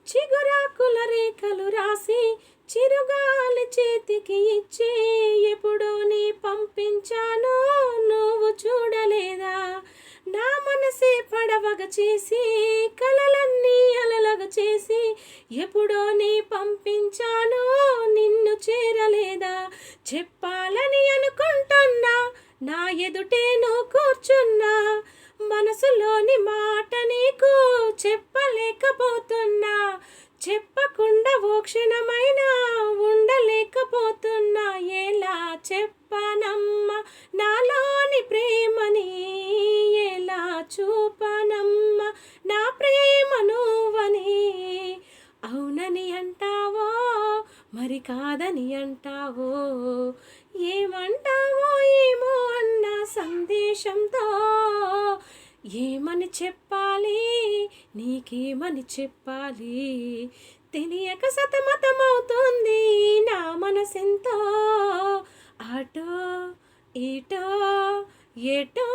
చిగురాకుల రేఖలు రాసి చిరుగాలి చేతికి ఇచ్చి ఎప్పుడో నీ పంపించాను నువ్వు చూడలేదా. నా మనసే పడవగా చేసి కలలన్నీ అలలగా చేసి ఎప్పుడో నీ పంపించాను నిన్ను చేరలేదా. చెప్పాలని అనుకుంటున్నా నా ఎదుటే నువ్వు కూర్చున్నా, మనసులోని మాట నీకు చెప్పలేకపోతున్నా. చెప్పకుండా ఓ క్షణమైనా ఉండలేకపోతున్నా. ఎలా చెప్పనమ్మా నాలోని ప్రేమని, ఎలా చూపనమ్మా నా ప్రేమ నువ్వని. అవునని అంటావో మరి కాదని అంటావో, ఏమంటావో ఏమో అన్న సందేశంతో. ఏమని చెప్పాలి నీకేమని చెప్పాలి, తెలియక సతమతమవుతుంది నా మనసెంతో. అటో ఇటో ఎటో